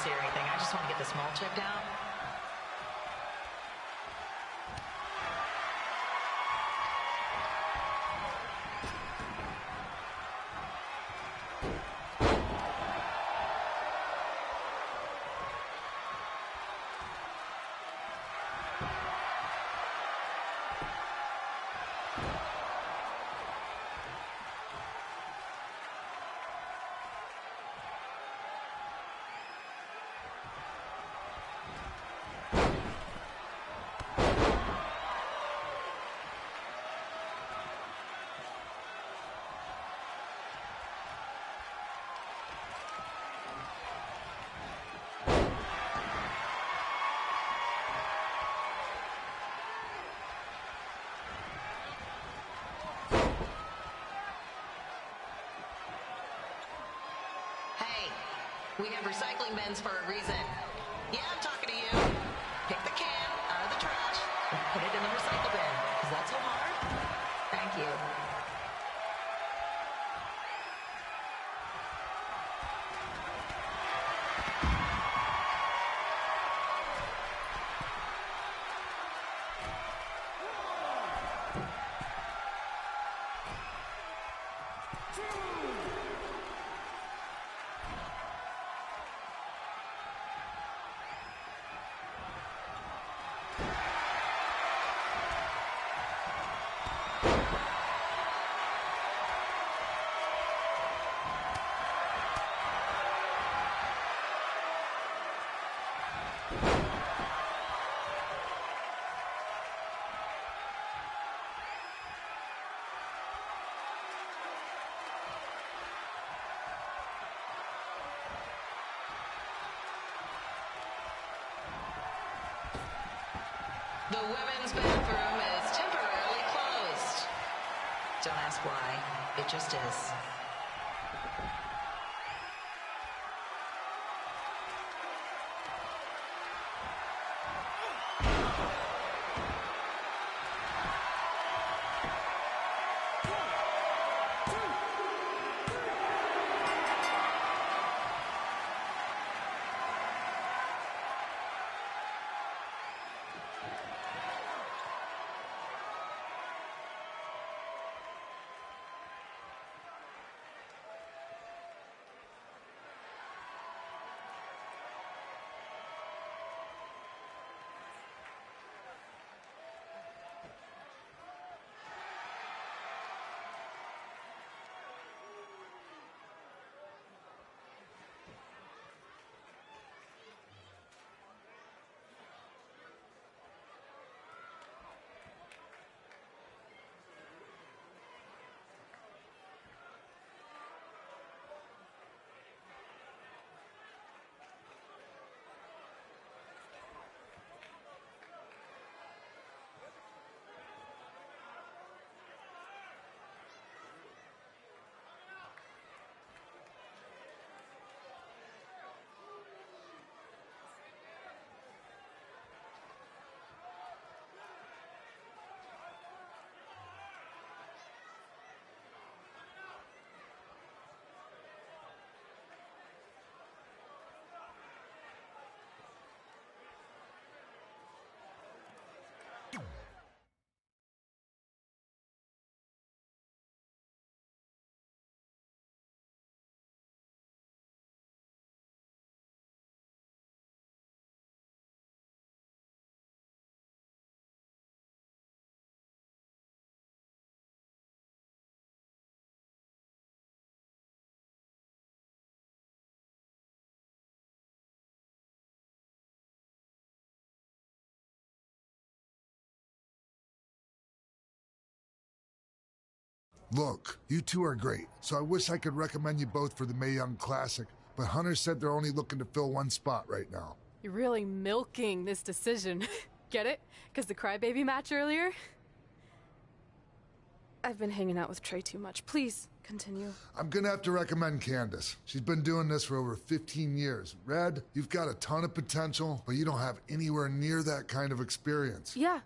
scary thing. I just want to get this mole checked out. We have recycling bins for a reason. Yeah, I'm talking to you. Pick the can out of the trash and put it in the recycle bin. Is that so hard? Thank you. The women's bathroom is temporarily closed. Don't ask why. It just is. Look, you two are great, so I wish I could recommend you both for the Mae Young Classic, but Hunter said they're only looking to fill one spot right now. You're really milking this decision. Get it? Because the crybaby match earlier? I've been hanging out with Trey too much. Please, continue. I'm gonna have to recommend Candace. She's been doing this for over 15 years. Red, you've got a ton of potential, but you don't have anywhere near that kind of experience. Yeah,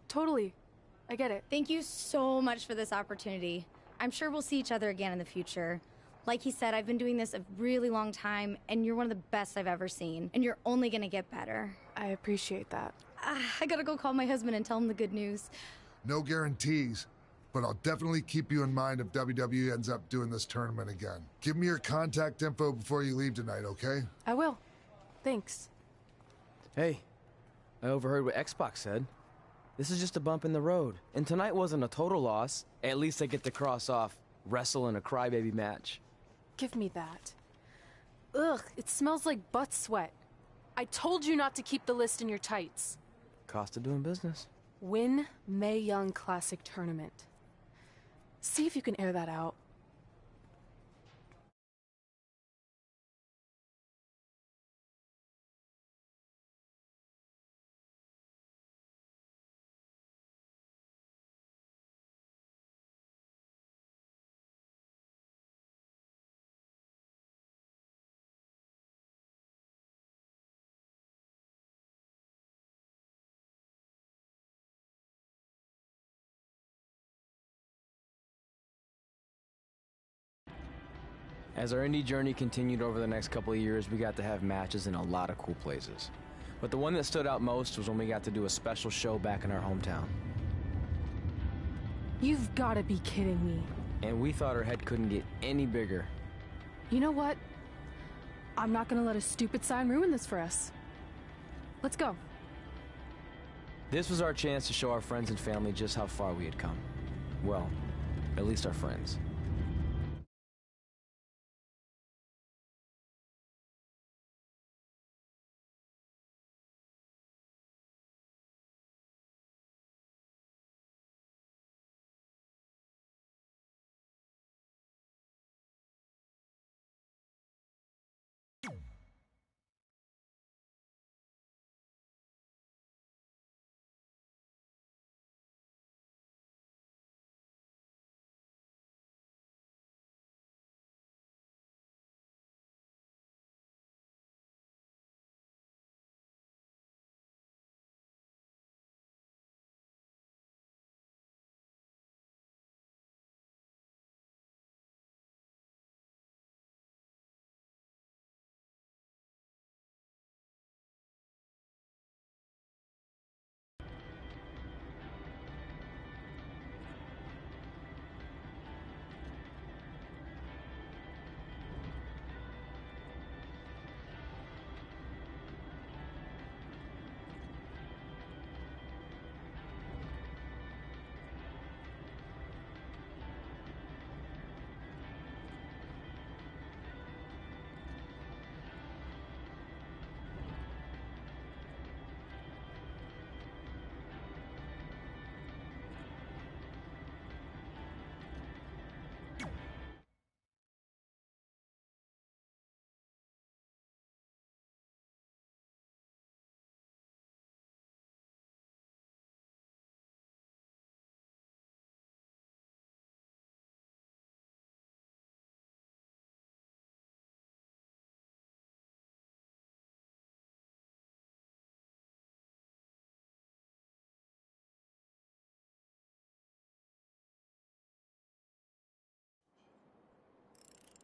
totally. I get it. Thank you so much for this opportunity. I'm sure we'll see each other again in the future. Like he said, I've been doing this a really long time, and you're one of the best I've ever seen. And you're only gonna get better. I appreciate that. I gotta go call my husband and tell him the good news. No guarantees, but I'll definitely keep you in mind if WWE ends up doing this tournament again. Give me your contact info before you leave tonight, okay? I will. Thanks. Hey, I overheard what Xbox said. This is just a bump in the road, and tonight wasn't a total loss. At least I get to cross off wrestle in a crybaby match. Give me that. Ugh, it smells like butt sweat. I told you not to keep the list in your tights. Cost of doing business. Win Mae Young Classic Tournament. See if you can air that out. As our indie journey continued over the next couple of years, we got to have matches in a lot of cool places. But the one that stood out most was when we got to do a special show back in our hometown. You've gotta be kidding me. And we thought our head couldn't get any bigger. You know what? I'm not gonna let a stupid sign ruin this for us. Let's go. This was our chance to show our friends and family just how far we had come. Well, at least our friends.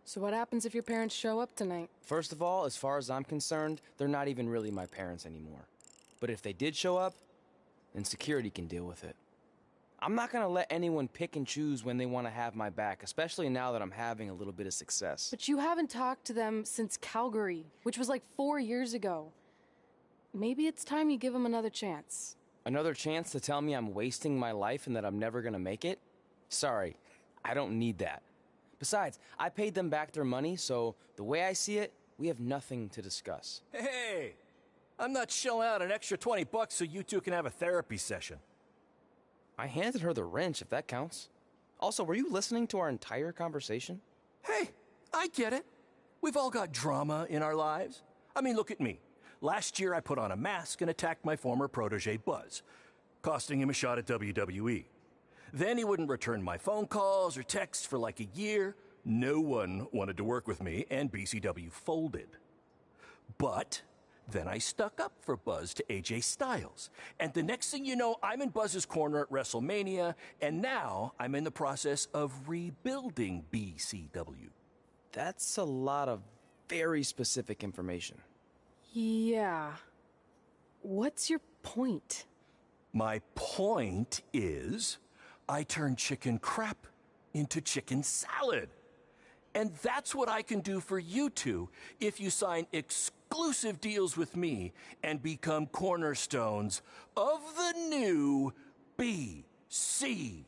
So what happens if your parents show up tonight? First of all, as far as I'm concerned, they're not even really my parents anymore. But if they did show up, then security can deal with it. I'm not gonna let anyone pick and choose when they want to have my back, especially now that I'm having a little bit of success. But you haven't talked to them since Calgary, which was like 4 years ago. Maybe it's time you give them another chance. Another chance to tell me I'm wasting my life and that I'm never gonna make it? Sorry, I don't need that. Besides, I paid them back their money, so the way I see it, we have nothing to discuss. Hey, I'm not shelling out an extra $20 so you two can have a therapy session. I handed her the wrench, if that counts. Also, were you listening to our entire conversation? Hey, I get it. We've all got drama in our lives. I mean, look at me. Last year I put on a mask and attacked my former protege Buzz, costing him a shot at WWE. Then he wouldn't return my phone calls or texts for like a year. No one wanted to work with me, and BCW folded. But then I stuck up for Buzz to AJ Styles. And the next thing you know, I'm in Buzz's corner at WrestleMania, and now I'm in the process of rebuilding BCW. That's a lot of very specific information. Yeah. What's your point? My point is, I turn chicken crap into chicken salad. And that's what I can do for you two if you sign exclusive deals with me and become cornerstones of the new BCW.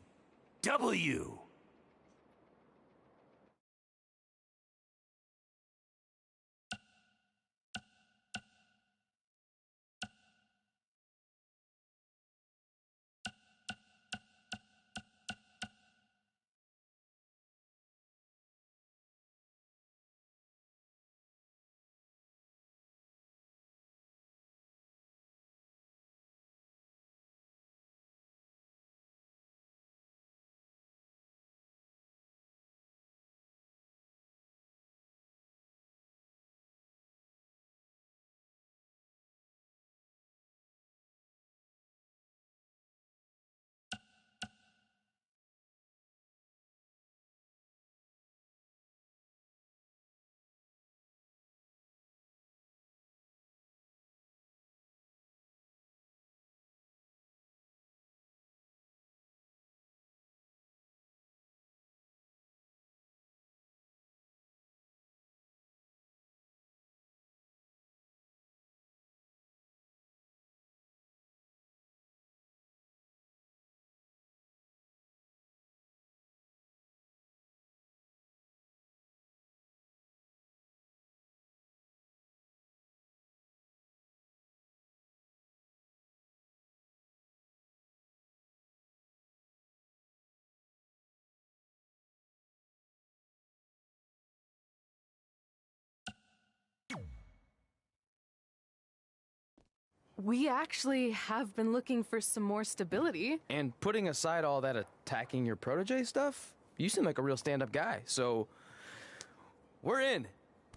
We actually have been looking for some more stability. And putting aside all that attacking your protege stuff, you seem like a real stand-up guy, so we're in.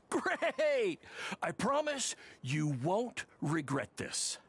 Great! I promise you won't regret this.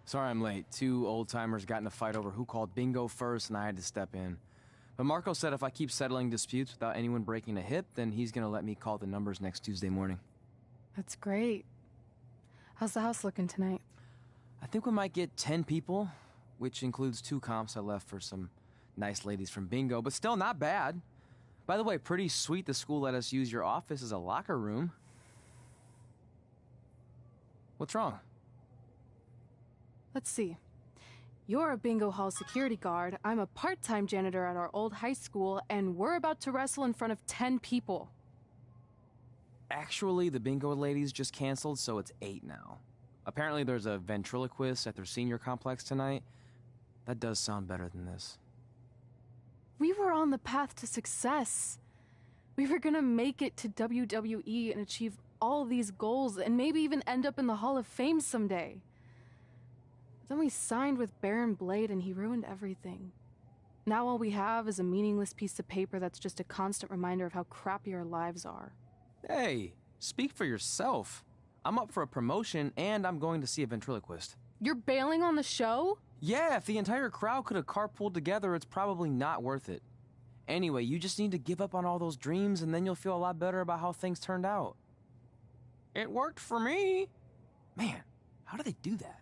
Sorry I'm late. Two old-timers got in a fight over who called bingo first, and I had to step in. But Marco said if I keep settling disputes without anyone breaking a hip, then he's gonna let me call the numbers next Tuesday morning. That's great. How's the house looking tonight? I think we might get 10 people, which includes 2 comps I left for some nice ladies from bingo, but still not bad. By the way, pretty sweet the school let us use your office as a locker room. What's wrong? Let's see. You're a bingo hall security guard, I'm a part-time janitor at our old high school, and we're about to wrestle in front of 10 people. Actually, the bingo ladies just canceled, so it's 8 now. Apparently there's a ventriloquist at their senior complex tonight. That does sound better than this. We were on the path to success. We were gonna make it to WWE and achieve all these goals and maybe even end up in the Hall of Fame someday. Then we signed with Baron Blade and he ruined everything. Now all we have is a meaningless piece of paper that's just a constant reminder of how crappy our lives are. Hey, speak for yourself. I'm up for a promotion and I'm going to see a ventriloquist. You're bailing on the show? Yeah, if the entire crowd could have carpooled together, it's probably not worth it. Anyway, you just need to give up on all those dreams and then you'll feel a lot better about how things turned out. It worked for me. Man, how do they do that?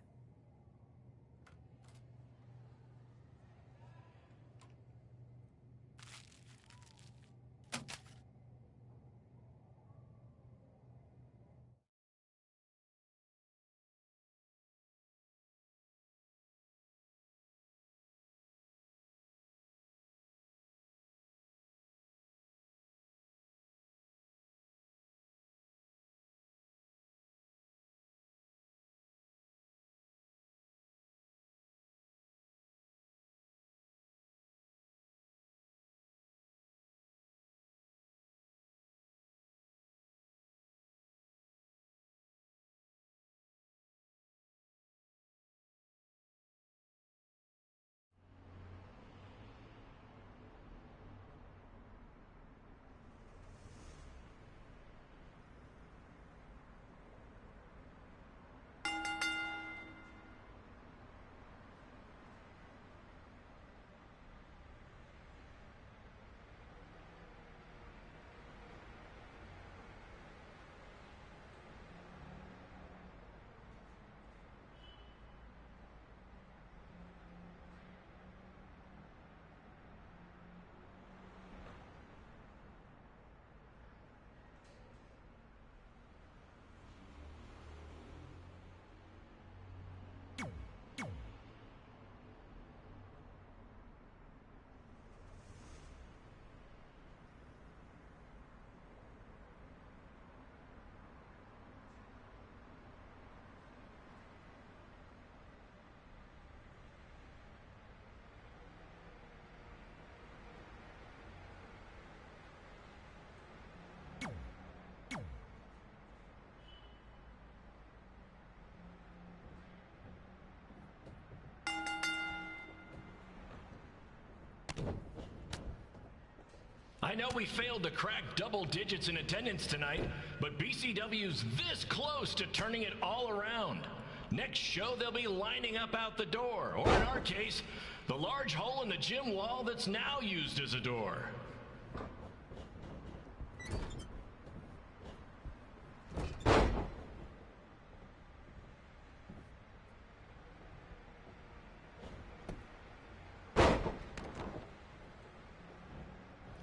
I know we failed to crack double digits in attendance tonight, but BCW's this close to turning it all around. Next show, they'll be lining up out the door, or in our case, the large hole in the gym wall that's now used as a door.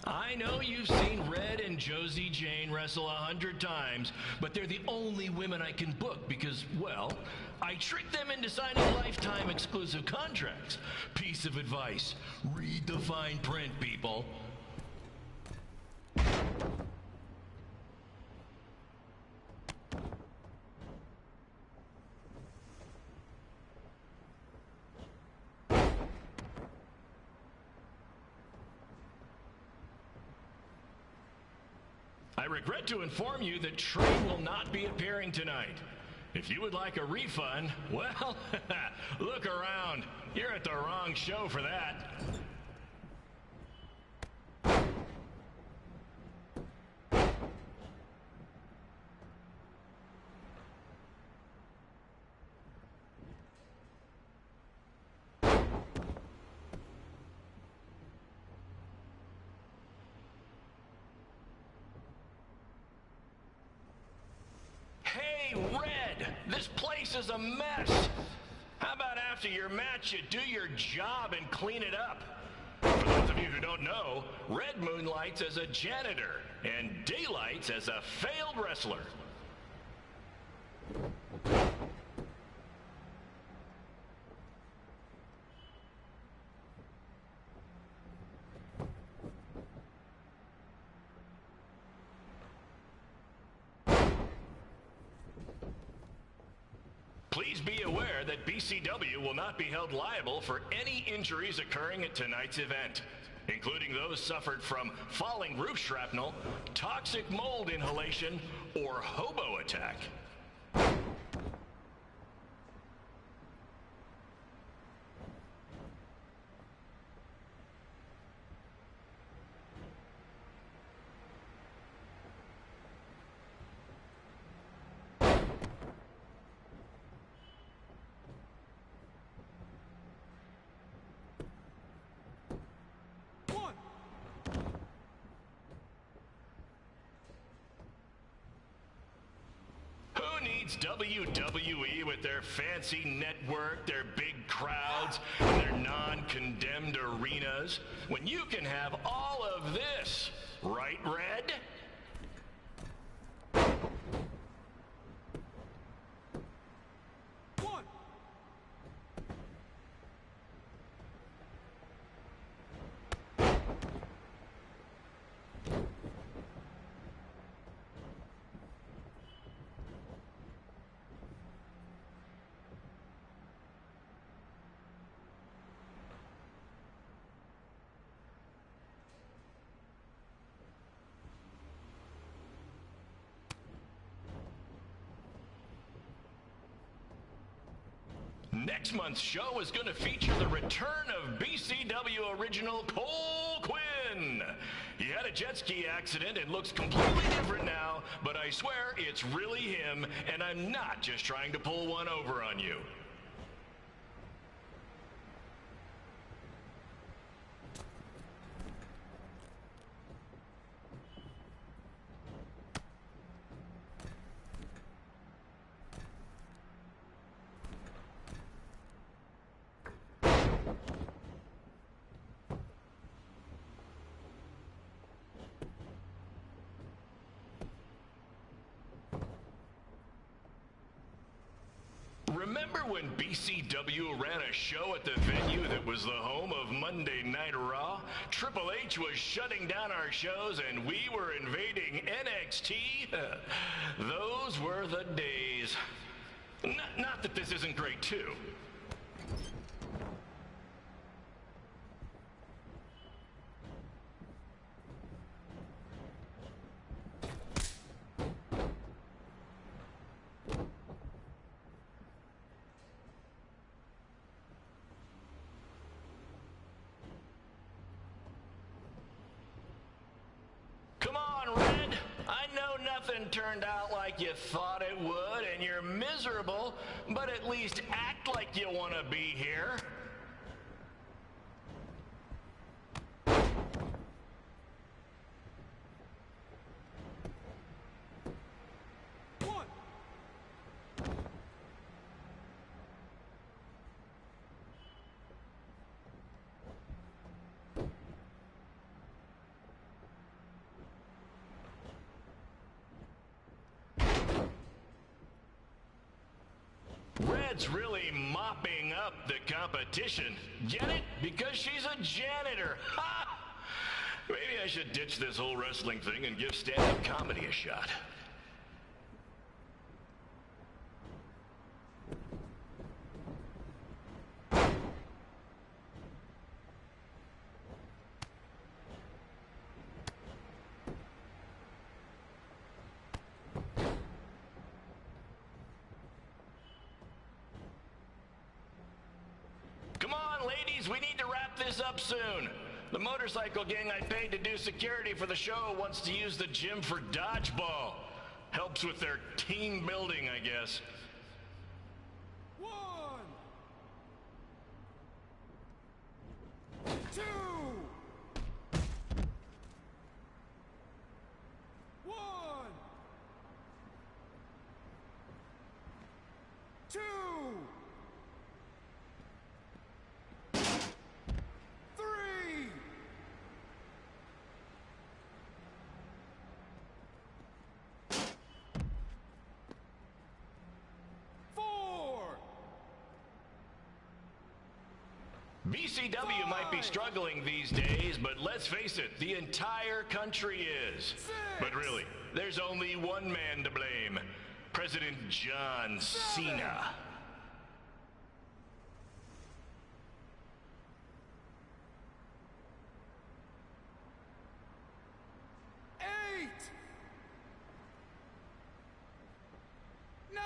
I know you've seen Red and Josie Jane wrestle 100 times, but they're the only women I can book because, well, I tricked them into signing lifetime exclusive contracts. Piece of advice: read the fine print, people. I regret to inform you that Trey will not be appearing tonight. If you would like a refund, well, look around. You're at the wrong show for that. Hey, Red, this place is a mess. How about after your match, you do your job and clean it up? For those of you who don't know, Red moonlights as a janitor and daylights as a failed wrestler. Please be aware that BCW will not be held liable for any injuries occurring at tonight's event, including those suffered from falling roof shrapnel, toxic mold inhalation, or hobo attack. Who needs WWE with their fancy network, their big crowds, and their non-condemned arenas, when you can have all of this, right, Red? Next month's show is going to feature the return of BCW original Cole Quinn. He had a jet ski accident and looks completely different now, but I swear it's really him, and I'm not just trying to pull one over on you. Remember when BCW ran a show at the venue that was the home of Monday Night Raw? Triple H was shutting down our shows and we were invading NXT? Those were the days. Not that this isn't great too. hasn't turned out like you thought it would, and you're miserable, but at least act like you want to be here. Red's really mopping up the competition. Get it? Because she's a janitor. Ha! Maybe I should ditch this whole wrestling thing and give stand-up comedy a shot. Come on, ladies, we need to wrap this up soon. The motorcycle gang I paid to do security for the show wants to use the gym for dodgeball. Helps with their team building, I guess. One, two, one, two, three, four. BCW might be struggling these days, but let's face it, the entire country is. But really, there's only one man to blame. President John Cena. 8, 9,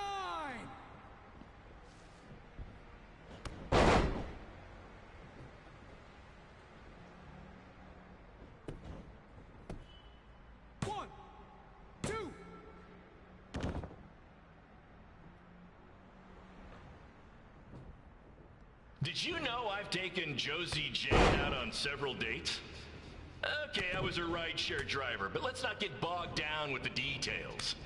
1, 2. Did you know I've taken Josie Jane out on several dates? Okay, I was a rideshare driver, but let's not get bogged down with the details.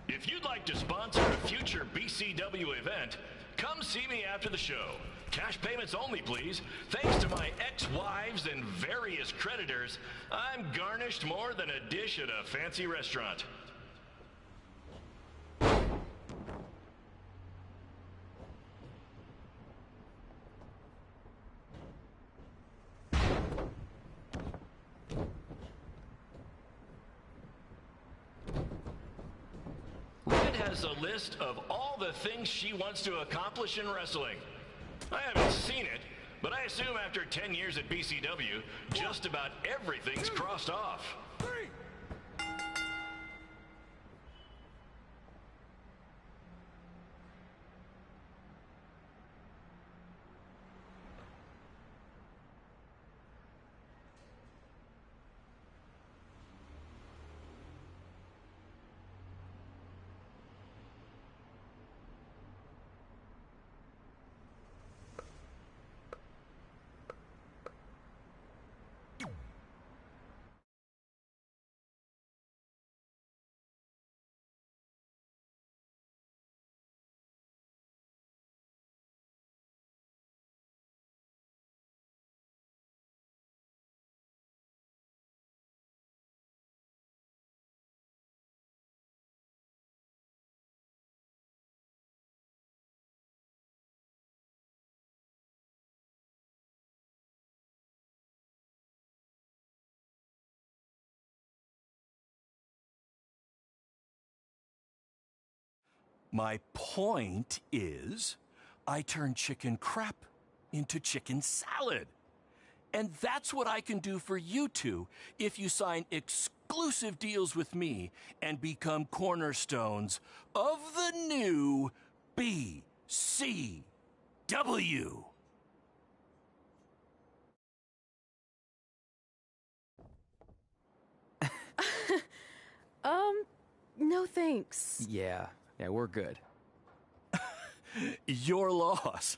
If you'd like to sponsor a future BCW event, come see me after the show. Cash payments only, please. Thanks to my ex-wives and various creditors, I'm garnished more than a dish at a fancy restaurant. Red has a list of all the things she wants to accomplish in wrestling. I haven't seen it, but I assume after 10 years at BCW, just about everything's crossed off. 3. My point is, I turned chicken crap into chicken salad. And that's what I can do for you two if you sign exclusive deals with me and become cornerstones of the new BCW. No thanks. Yeah, we're good. Your loss.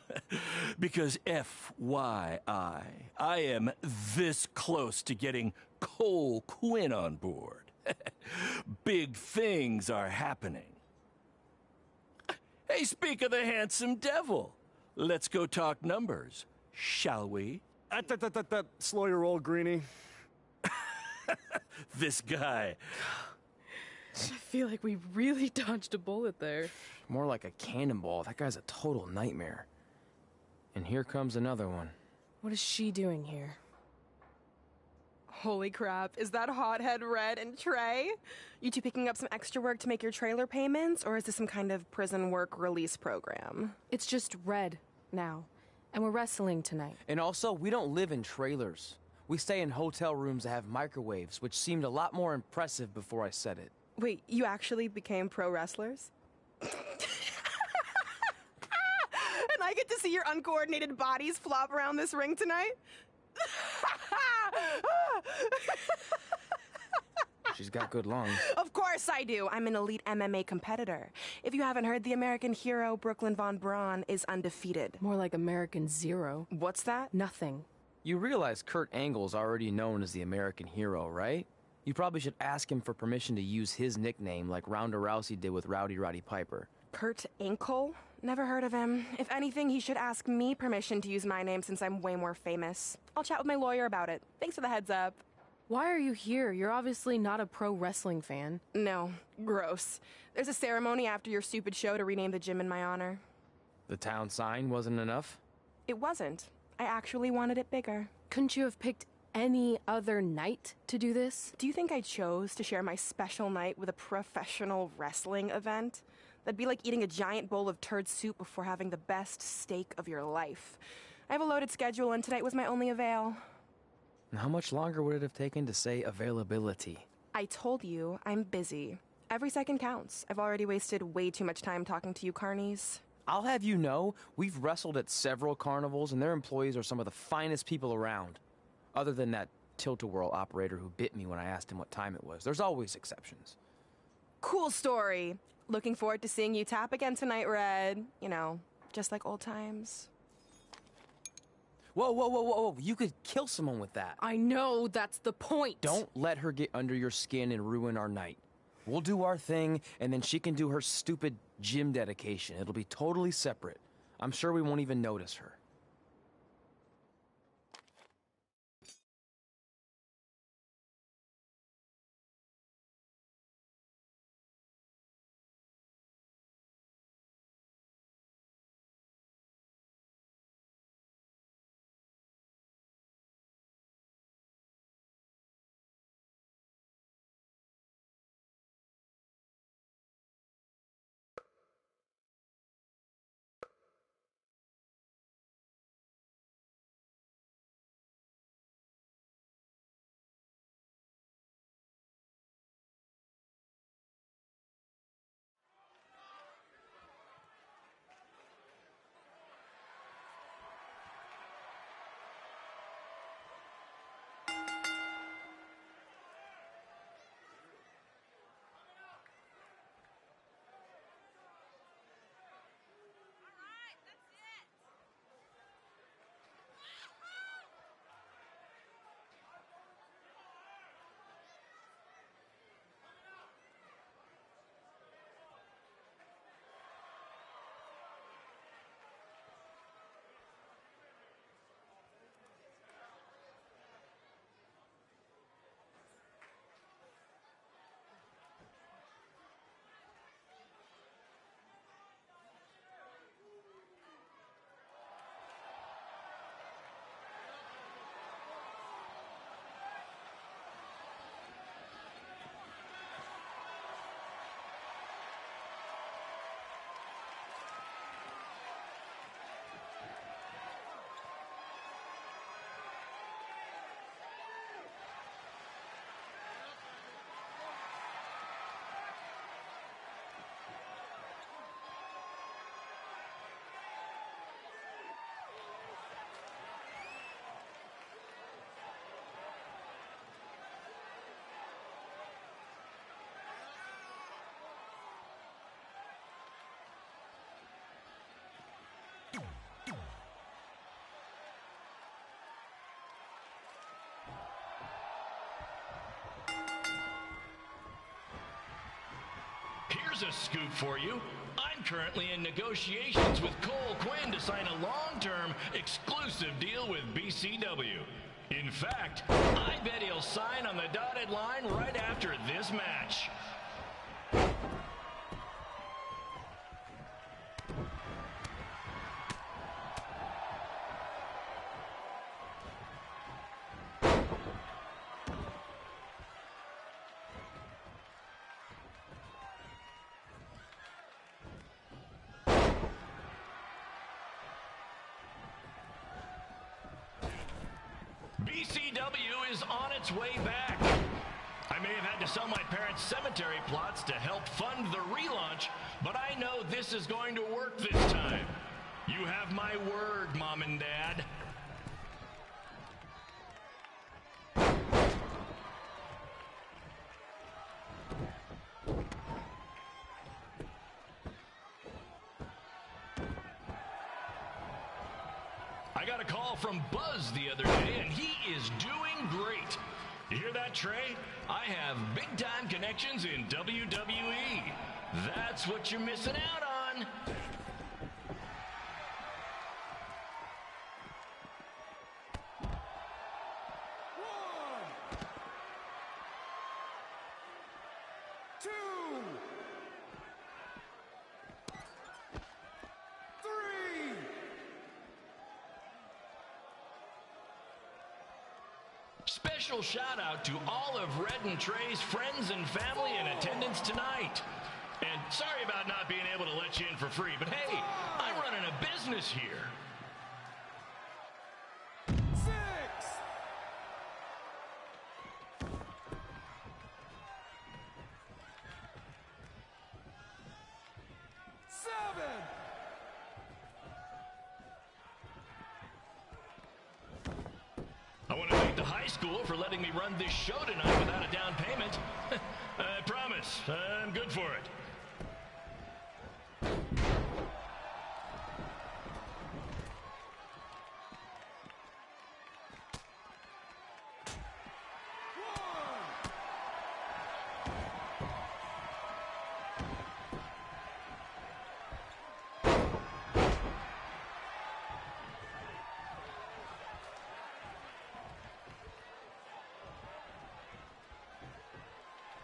Because FYI, I am this close to getting Cole Quinn on board. Big things are happening. Hey, speak of the handsome devil. Let's go talk numbers, shall we? Slow your roll, Greenie. This guy. I feel like we really dodged a bullet there. More like a cannonball. That guy's a total nightmare. And here comes another one. What is she doing here? Holy crap, is that hothead Red and Trey? You two picking up some extra work to make your trailer payments, or is this some kind of prison work release program? It's just Red now, and we're wrestling tonight. And also, we don't live in trailers. We stay in hotel rooms that have microwaves, which seemed a lot more impressive before I said it. Wait, you actually became pro wrestlers? And I get to see your uncoordinated bodies flop around this ring tonight? She's got good lungs. Of course I do. I'm an elite MMA competitor. If you haven't heard, the American hero Brooklyn Von Braun is undefeated. More like American Zero. What's that? Nothing. You realize Kurt Angle's already known as the American hero, right? You probably should ask him for permission to use his nickname like Ronda Rousey did with Rowdy Roddy Piper. Kurt Angle? Never heard of him. If anything, he should ask me permission to use my name since I'm way more famous. I'll chat with my lawyer about it. Thanks for the heads up. Why are you here? You're obviously not a pro wrestling fan. No, gross. There's a ceremony after your stupid show to rename the gym in my honor. The town sign wasn't enough? It wasn't. I actually wanted it bigger. Couldn't you have picked any other night to do this? Do you think I chose to share my special night with a professional wrestling event? That'd be like eating a giant bowl of turd soup before having the best steak of your life. I have a loaded schedule, and tonight was my only avail. And how much longer would it have taken to say availability? I told you, I'm busy. Every second counts. I've already wasted way too much time talking to you carnies. I'll have you know, we've wrestled at several carnivals, and their employees are some of the finest people around. Other than that tilt-a-whirl operator who bit me when I asked him what time it was. There's always exceptions. Cool story. Looking forward to seeing you tap again tonight, Red. You know, just like old times. Whoa. You could kill someone with that. I know, that's the point. Don't let her get under your skin and ruin our night. We'll do our thing, and then she can do her stupid gym dedication. It'll be totally separate. I'm sure we won't even notice her. Here's a scoop for you. I'm currently in negotiations with Cole Quinn to sign a long-term, exclusive deal with BCW. In fact, I bet he'll sign on the dotted line right after this match. BCW is on its way back. I may have had to sell my parents' cemetery plots to help fund the relaunch, but I know this is going to work this time. You have my word, Mom and Dad. I got a call from Buzz the other day, and he is doing great. You hear that, Trey? I have big-time connections in WWE. That's what you're missing out on. Special shout out to all of Red and Trey's friends and family in attendance tonight. And sorry about not being able to let you in for free, but hey, I'm running a business here. 6, 7. I want to thank the high school for letting me run this show tonight without a down payment. I promise, I'm good for it.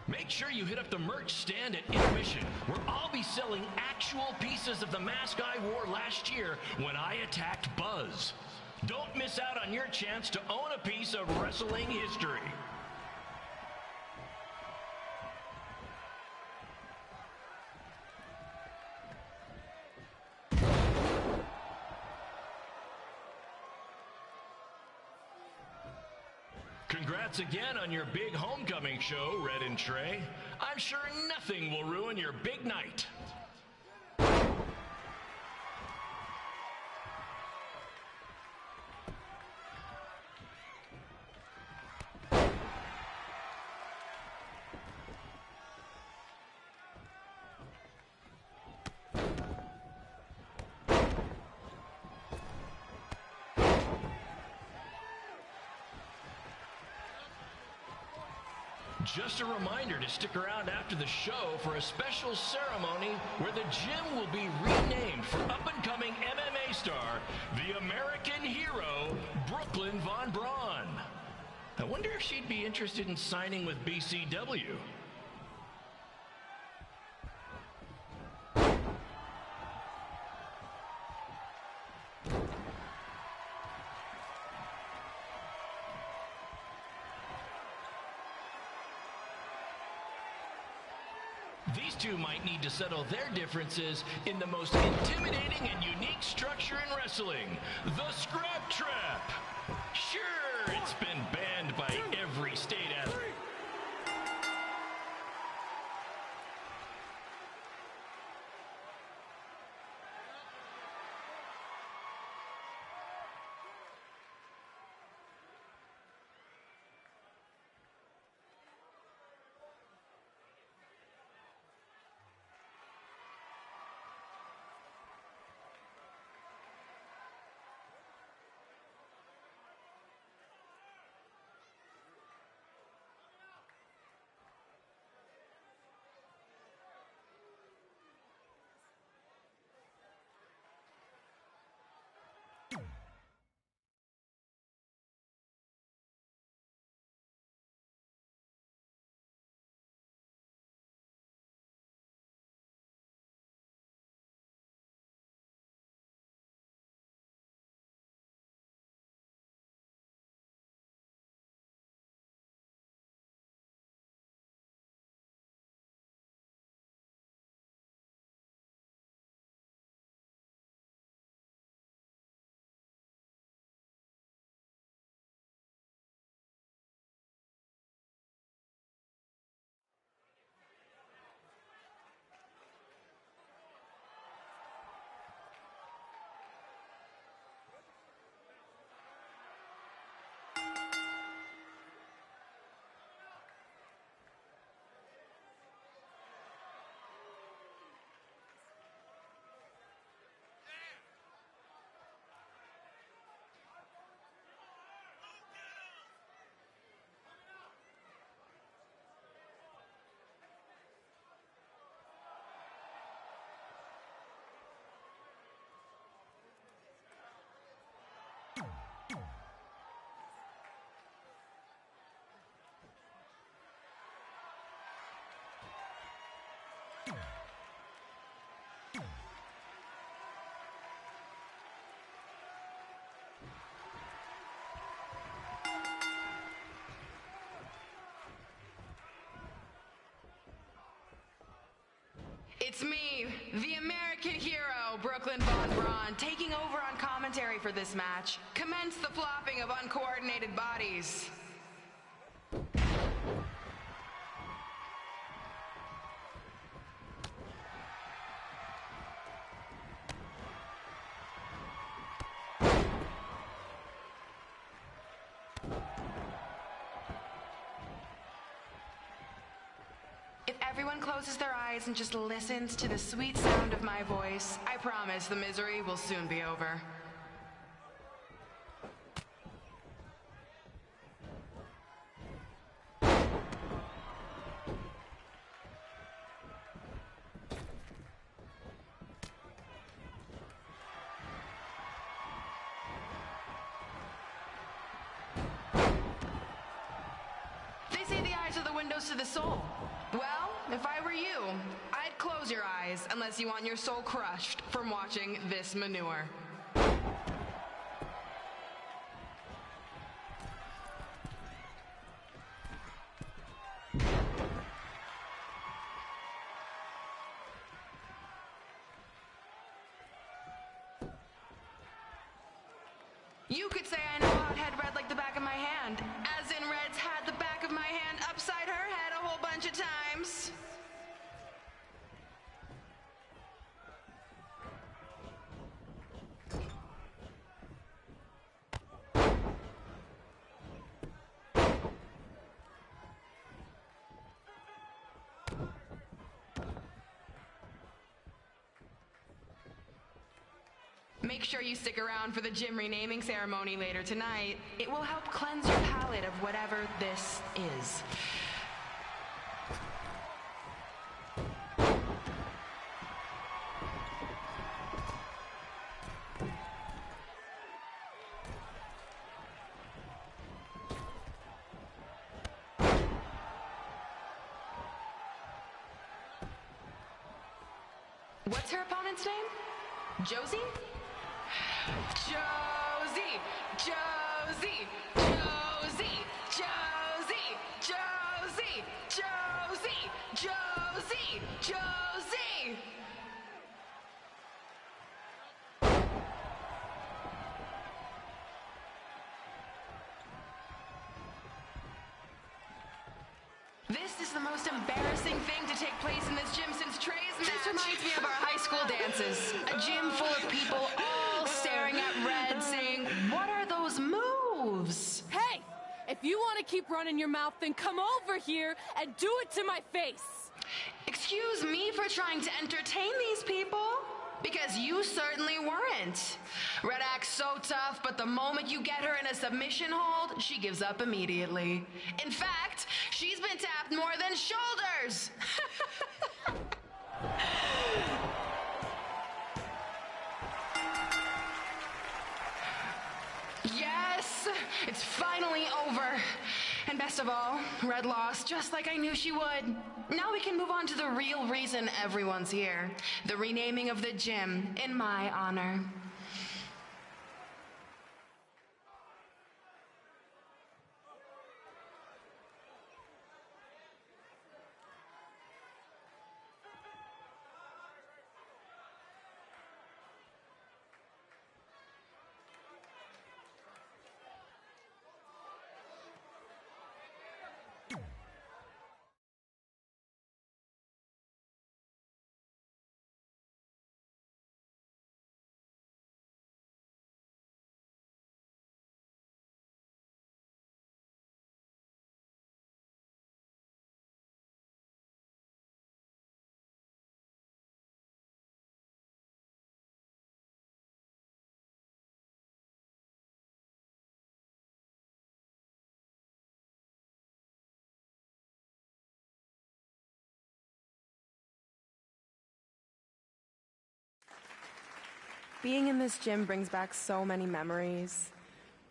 Make sure you hit up the merch stand at intermission, where I'll be selling actual pieces of the mask I wore last year when I attacked Buzz. Don't miss out on your chance to own a piece of wrestling history. Congrats again on your big homecoming show, Red and Trey. I'm sure nothing will ruin your big night. Just a reminder to stick around after the show for a special ceremony where the gym will be renamed for up-and-coming MMA star, the American hero, Brooklyn Von Braun. I wonder if she'd be interested in signing with BCW. These two might need to settle their differences in the most intimidating and unique structure in wrestling, the Scrap Trap. Sure, it's been banned by every state athlete. It's me, the American hero, Brooklyn Von Braun, taking over on commentary for this match. Commence the flopping of uncoordinated bodies. If everyone closes their eyes and just listens to the sweet sound of my voice, I promise the misery will soon be over. They say the eyes are the windows to the soul. Well, if I were you, I'd close your eyes unless you want your soul crushed from watching this manure. You could say I know Hothead Red like the back of my hand, as in Red's had the back of my hand upside her head a whole bunch of times. Make sure you stick around for the gym renaming ceremony later tonight. It will help cleanse your palate of whatever this is. What's her opponent's name? Josie? Josie! Josie! Josie! Josie! Josie! Josie! Josie! Josie! This is the most embarrassing thing to take place in this gym since Trey's match. This reminds me of our high school dances. A gym full of people all staring at Red saying, "What are those moves?" Hey! If you want to keep running your mouth, then come over here and do it to my face! Excuse me for trying to entertain these people? Because you certainly weren't. Red acts so tough, but the moment you get her in a submission hold, she gives up immediately. In fact, she's been tapped more than shoulders. Yes, it's finally over. And best of all, Red lost just like I knew she would. Now we can move on to the real reason everyone's here. The renaming of the gym in my honor. Being in this gym brings back so many memories.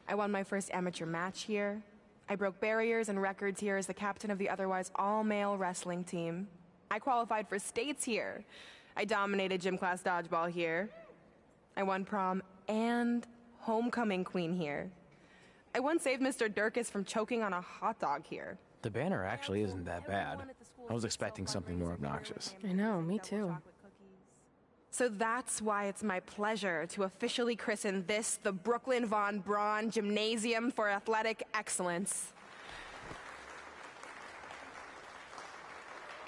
I won my first amateur match here. I broke barriers and records here as the captain of the otherwise all-male wrestling team. I qualified for states here. I dominated gym class dodgeball here. I won prom and homecoming queen here. I once saved Mr. Durkis from choking on a hot dog here. The banner actually isn't that bad. I was expecting something more obnoxious. I know, me too. So that's why it's my pleasure to officially christen this the Brooklyn Von Braun Gymnasium for Athletic Excellence.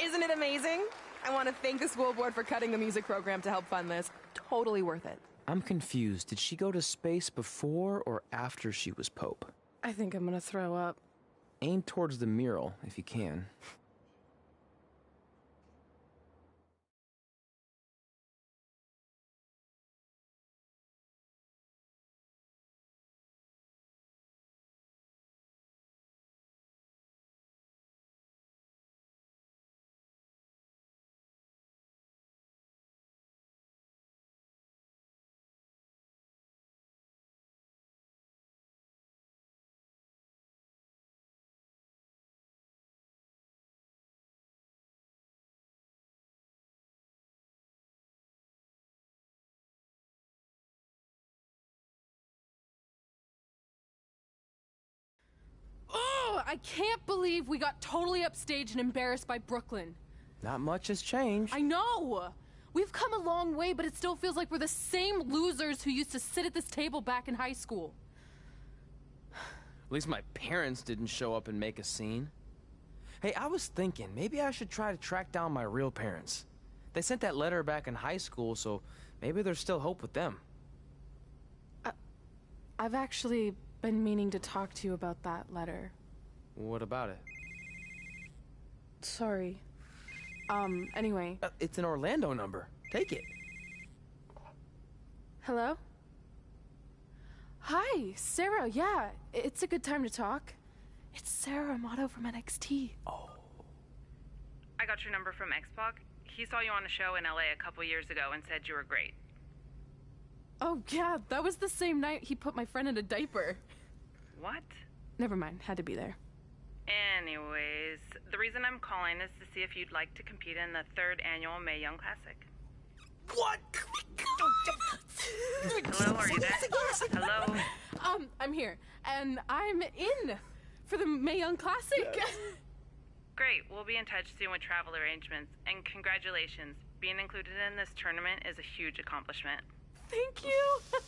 Isn't it amazing? I want to thank the school board for cutting the music program to help fund this. Totally worth it. I'm confused. Did she go to space before or after she was Pope? I think I'm gonna throw up. Aim towards the mural, if you can. Oh, I can't believe we got totally upstaged and embarrassed by Brooklyn. Not much has changed. I know! We've come a long way, but it still feels like we're the same losers who used to sit at this table back in high school. At least my parents didn't show up and make a scene. Hey, I was thinking, maybe I should try to track down my real parents. They sent that letter back in high school, so maybe there's still hope with them. I've actually been meaning to talk to you about that letter. What about it? Sorry. Anyway. It's an Orlando number. Take it. Hello? Hi, Sarah. Yeah, it's a good time to talk. It's Sarah Amato from NXT. Oh. I got your number from X-Pac. He saw you on a show in LA a couple years ago and said you were great. Oh, yeah, that was the same night he put my friend in a diaper. What? Never mind, had to be there. Anyways, the reason I'm calling is to see if you'd like to compete in the 3rd annual Mae Young Classic. What? Hello, are you there? Hello? I'm here, and I'm in for the Mae Young Classic. Great, we'll be in touch soon with travel arrangements, and congratulations. Being included in this tournament is a huge accomplishment. Thank you.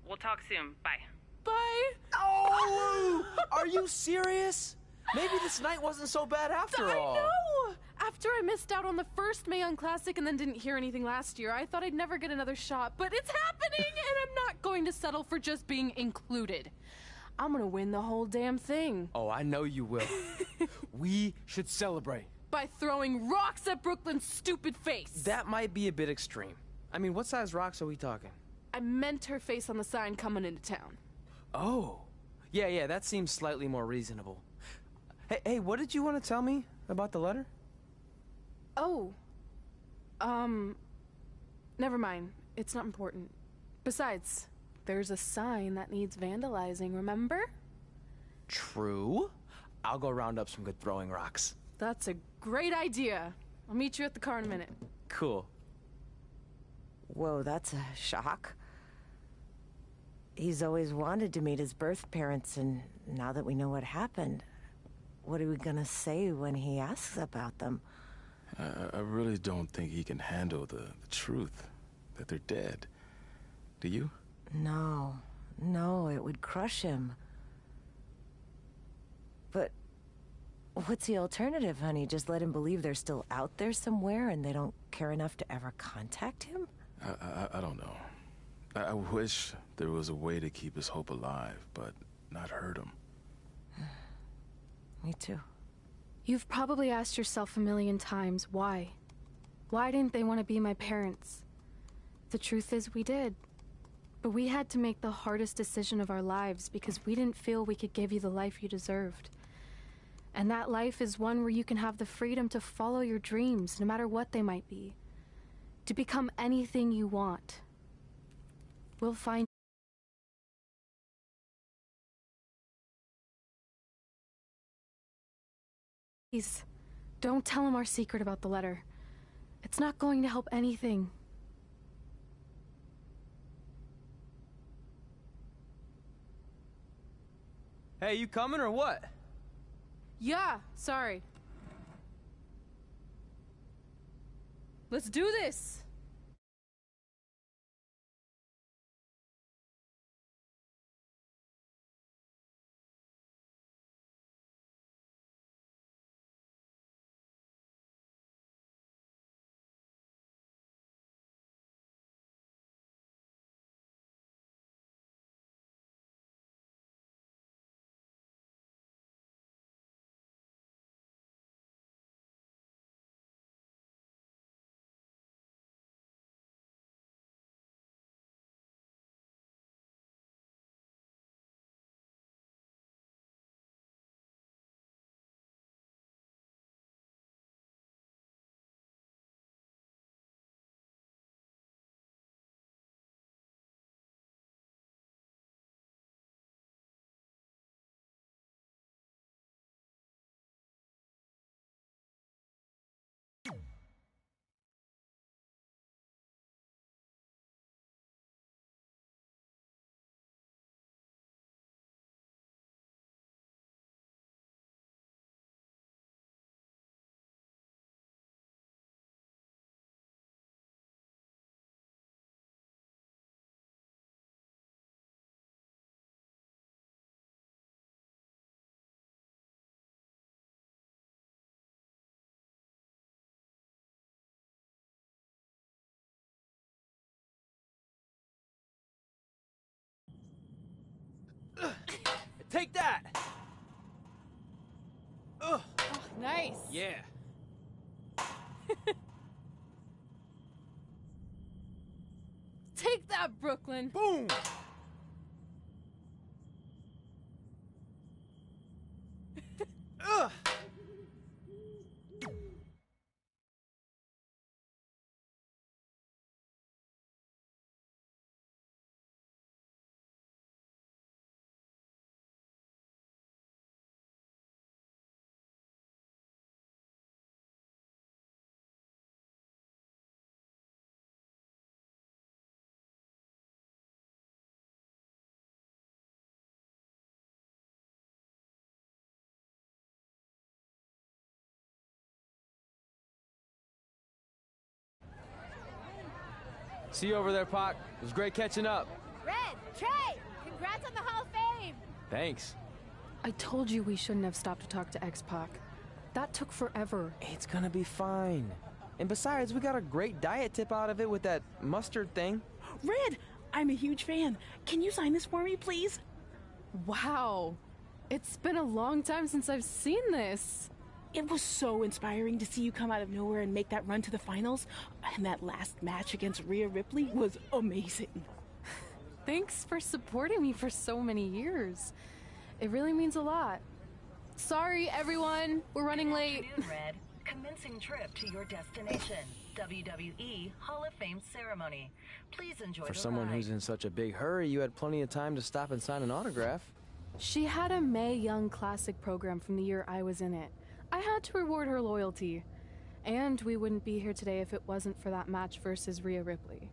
We'll talk soon. Bye. Bye. Oh! Are you serious? Maybe this night wasn't so bad after all. I know! After I missed out on the first Mae Young Classic and then didn't hear anything last year, I thought I'd never get another shot, but it's happening, and I'm not going to settle for just being included. I'm gonna win the whole damn thing. Oh, I know you will. We should celebrate. By throwing rocks at Brooklyn's stupid face. That might be a bit extreme. I mean, what size rocks are we talking? I meant her face on the sign coming into town. Oh. Yeah, that seems slightly more reasonable. Hey, what did you want to tell me about the letter? Oh. Never mind. It's not important. Besides, there's a sign that needs vandalizing, remember? True. I'll go round up some good throwing rocks. That's a great idea. I'll meet you at the car in a minute. Cool. Whoa, that's a shock. He's always wanted to meet his birth parents, and now that we know what happened, what are we gonna say when he asks about them? I really don't think he can handle the truth, that they're dead. Do you? No, it would crush him. But what's the alternative, honey? Just let him believe they're still out there somewhere and they don't care enough to ever contact him? I don't know. I wish there was a way to keep his hope alive, but not hurt him. Me too. You've probably asked yourself a million times, why? Why didn't they want to be my parents? The truth is, we did. But we had to make the hardest decision of our lives because we didn't feel we could give you the life you deserved. And that life is one where you can have the freedom to follow your dreams, no matter what they might be. To become anything you want. We'll find. Please, don't tell him our secret about the letter. It's not going to help anything. Hey, you coming or what? Yeah, sorry. Let's do this! Take that! Oh, nice. Yeah. Take that, Brooklyn. Boom! Ugh! See you over there, Pac. It was great catching up. Red, Trey, congrats on the Hall of Fame. Thanks. I told you we shouldn't have stopped to talk to X-Pac. That took forever. It's gonna be fine. And besides, we got a great diet tip out of it with that mustard thing. Red, I'm a huge fan. Can you sign this for me, please? Wow. It's been a long time since I've seen this. It was so inspiring to see you come out of nowhere and make that run to the finals. And that last match against Rhea Ripley was amazing. Thanks for supporting me for so many years. It really means a lot. Sorry, everyone. We're running late. Good afternoon, Red. Commencing trip to your destination. WWE Hall of Fame ceremony. Please enjoy For the someone ride. who's in such a big hurry, you had plenty of time to stop and sign an autograph. She had a Mae Young Classic program from the year I was in it. I had to reward her loyalty. And we wouldn't be here today if it wasn't for that match versus Rhea Ripley.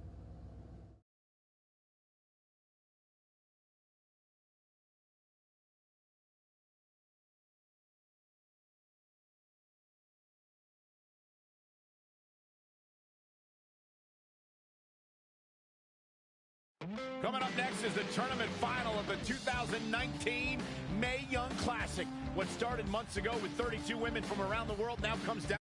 Coming up next is the tournament final of the 2019 Mae Young Classic. What started months ago with 32 women from around the world now comes down